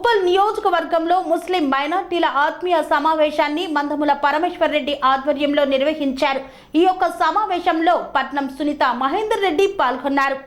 ఉప్పల్ నియోజకవర్గంలో ముస్లిం మైనార్టీల ఆత్మీయ సమావేశాన్ని మందముల పరమేశ్వర్ రెడ్డి ఆధ్వర్యంలో నిర్వహించారు. ఈ యొక్క సమావేశంలో పట్నం సునీత మహేందర్ రెడ్డి పాల్గొన్నారు.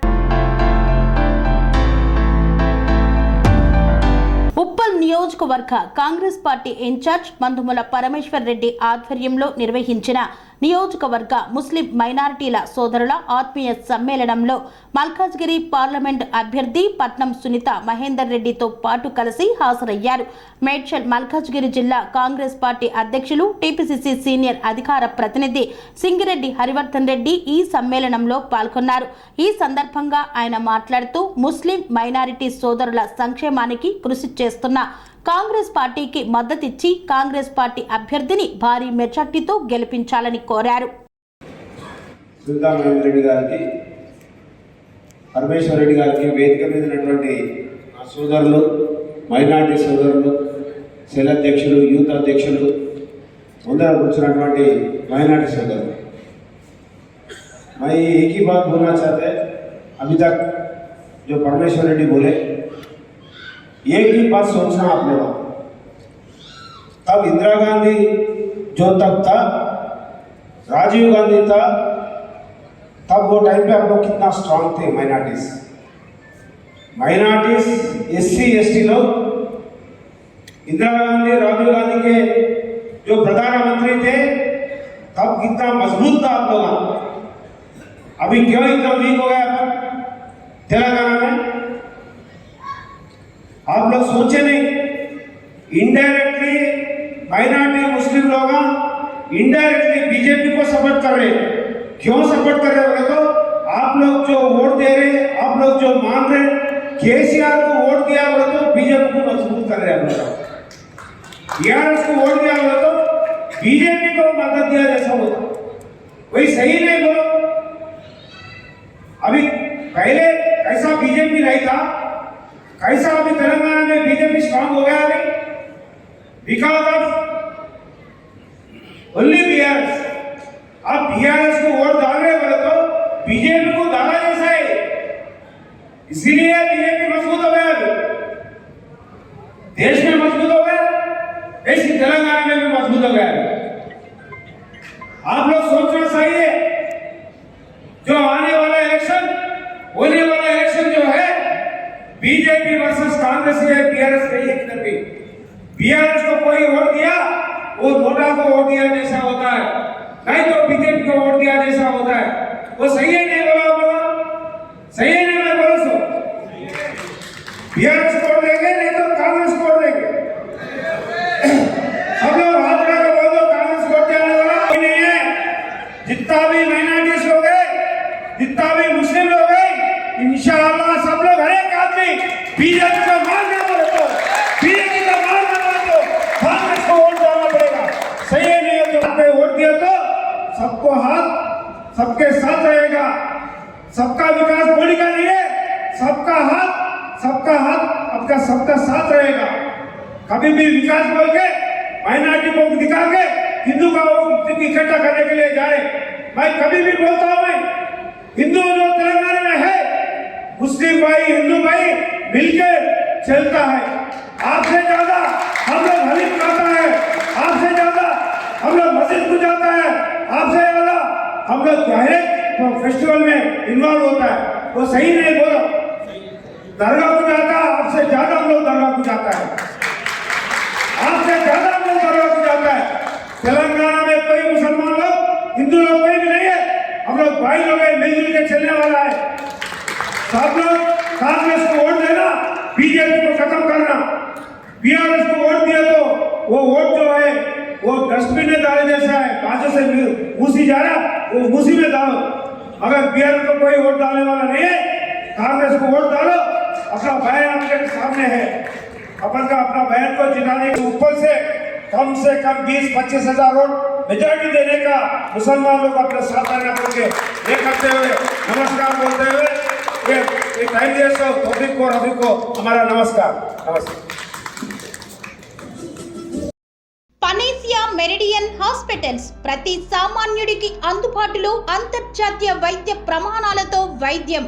ఉప్పల్ నియోజకవర్గ కాంగ్రెస్ పార్టీ ఇన్ఛార్జ్ మందముల పరమేశ్వర్ రెడ్డి ఆధ్వర్యంలో నిర్వహించిన నియోజకవర్గ ముస్లిం మైనారిటీల సోదరుల ఆత్మీయ సమ్మేళనంలో మల్కాజ్గిరి పార్లమెంట్ అభ్యర్థి పట్నం సునీత మహేందర్ రెడ్డితో పాటు కలిసి హాజరయ్యారు. మేడ్చల్ మల్కాజ్గిరి జిల్లా కాంగ్రెస్ పార్టీ అధ్యక్షులు టీపీసీసీ సీనియర్ అధికార ప్రతినిధి సింగిరెడ్డి హరివర్ధన్ రెడ్డి ఈ సమ్మేళనంలో పాల్గొన్నారు. ఈ సందర్భంగా ఆయన మాట్లాడుతూ ముస్లిం మైనారిటీ సోదరుల సంక్షేమానికి కృషి చేస్తున్న కాంగ్రెస్ పార్టీకి మద్దతిచ్చి కాంగ్రెస్ పార్టీ అభ్యర్థిని భారీ మెజార్టీతో గెలిపించాలని కోరారు. సునీతా మహేందర్ రెడ్డి గారికి, పరమేశ్వర్ రెడ్డి గారికి, వేదిక మీద ఉన్నటువంటి నా సోదరులు, మైనార్టీ సోదరులు, సెల్ అధ్యక్షులు, యూత్ అధ్యక్షులు, ముందర కూర్చున్నటువంటి మైనార్టీ సోదరులు, मैं एक ही बात बोलना चाहते हैं. अभी तक जो परमेश्वर रेड्डी बोले, एक ही बात सोचना आप लोग. तब इंदिरा गांधी जो तब था, राजीव गांधी था, तब वो टाइम पे आप लोग कितना स्ट्रांग थे. माइनॉरिटीज एससी एसटी लोग इंदिरा गांधी, राजीव गांधी के जो प्रधानमंत्री थे तब कितना मजबूत था आप लोग. अभी क्यों इतना वीक हो गया अपन तेलंगाना में? आप लोग सोचे नहीं. इनडायरेक्टली माइनॉरिटी मुस्लिम लोग इनडायरेक्टली बीजेपी को सपोर्ट कर रहे. क्यों सपोर्ट कर रहे हो? तो आप लोग जो वोट दे रहे, आप लोग जो मान रहे, केसीआर को वोट दिया बोले तो बीजेपी को मजबूत कर रहे हैं. टीआरएस को वोट दिया बोले तो बीजेपी को मदद दिया जैसा होता. वही सही नहीं बोलो. अभी पहले कैसा बीजेपी नहीं था, कैसा अभी तेलंगाना में बीजेपी स्ट्रांग हो गया अभी बिकॉज ऑफ ओनली बीआरएस. अब बीआरएस को वोट डाल रहे बोले तो बीजेपी को डाला जैसा है, इसीलिए बीजेपी मजबूत हो गया. देश में मजबूत हो गया, ऐसी तेलंगाना में भी मजबूत हो गया. आप लोग सोचना चाहिए जो होने वाला इलेक्शन जो है बीजेपी वर्सेस कांग्रेस है, बीआरएस नहीं है. किधर भी बीआरएस को कोई वोट दिया वो नोटा को वोट दिया जैसा होता है, नहीं तो बीजेपी को वोट दिया जैसा होता है. वो सही है नहीं बोला आप लोग? सही है नहीं? मैं बोलो सो बीआरएस को वोट देंगे नहीं तो कांग्रेस को वोट देंगे. सब लोग हाथ उठा के बोल दो कांग्रेस को वोट देने वाला कोई नहीं है. जितना भी माइनॉरिटीज लोग हैं, जितना भी मुस्लिम लोग हैं, इंशाअल्लाह सब लोग हर एक आदमी बीजेपी का मानने वाले तो बीजेपी का मानने वाले तो कांग्रेस को वोट डालना पड़ेगा. सही है नहीं? जो आपने वोट दिया तो सबको हाथ सबके साथ रहेगा. सबका विकास बोली का नहीं है, सबका हाथ आपका सबका साथ रहेगा. कभी भी विकास बोल के माइनॉरिटी को दिखा के हिंदू का इकट्ठा करने के लिए जाए. मैं कभी भी बोलता हूँ, मैं हिंदू जो तेलंगाना में है, मुस्लिम भाई हिंदू भाई मिलकर चलता है. आपसे ज्यादा हम लोग हलीम खाता है, आपसे ज्यादा हम लोग मस्जिद को जाता है, आपसे ज्यादा हम लोग डायरेक्ट फेस्टिवल में इन्वॉल्व होता है. वो सही नहीं बोलो. दरगाह को जाता है, आपसे ज्यादा हम लोग दरगाह को जाता है, आपसे ज्यादा हम लोग दरगाह को जाता है. तेलंगाना में कोई मुसलमान लोग हिंदू लोग कोई भी नहीं है. हम लोग भाई लोग हैं, मिलजुल के चलने वाला है. सब लोग कांग्रेस को वोट देना, बीजेपी को खत्म करना. बीआरएस को वोट दिया तो वो वोट जो है वो डस्टबिन में डाले जैसा है, बाजू से मूसी जा रहा वो मूसी में डालो. अगर बीआरएस को कोई वोट डालने वाला नहीं है, कांग्रेस को वोट डालो. अपना बयान आपके सामने है. अपन का अपना बयान को जिताने के ऊपर से कम 20-25 हजार वोट मेजॉरिटी देने का मुसलमान लोग अपने साथ रहना पड़ेंगे. ये करते हुए नमस्कार बोलते हुए ये टाइम दिए सो तौफीक को रफीक को हमारा नमस्कार. పనేసియా మెరిడియన్ హాస్పిటల్స్ ప్రతి సామాన్యుడికి అందుబాటులో అంతర్జాతీయ వైద్య ప్రమాణాలతో వైద్యం.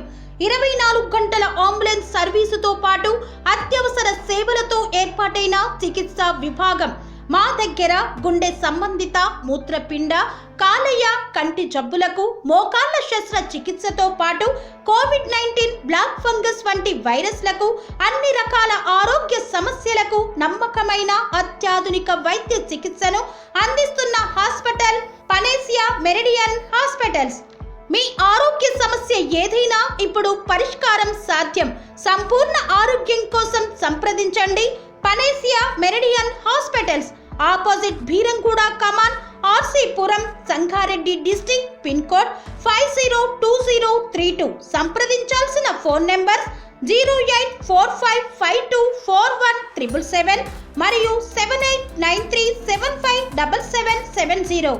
24 గంటల అంబులెన్స్ సర్వీసుతో పాటు అత్యవసర సేవలతో ఏర్పాటైన చికిత్సా విభాగం. మా దగ్గర గుండె సంబంధిత, మూత్రపిండ, కాలేయ, కంటి జబ్బులకు, మోకాళ్ల శస్త్రచికిత్సతో పాటు కోవిడ్-19, బ్లాక్ ఫంగస్ వంటి వైరస్లకు, అన్ని రకాల ఆరోగ్య సమస్యలకు నమ్మకమైన అత్యాధునిక వైద్య చికిత్సను అందిస్తున్న హాస్పిటల్ పనేసియా మెరిడియన్ హాస్పిటల్స్. మీ ఆరోగ్య సమస్య ఏదైనా ఇప్పుడు పరిష్కారం సాధ్యం. సంపూర్ణ ఆరోగ్యం కోసం సంప్రదించండి Panacea Meridian hospitals, opposite Bheeramguda Kaman, RC Puram, Sangareddy district, pin code 502032. సంప్రదించాల్సిన ఫోన్ నెంబర్ 0845524177 మరియు 7893757770.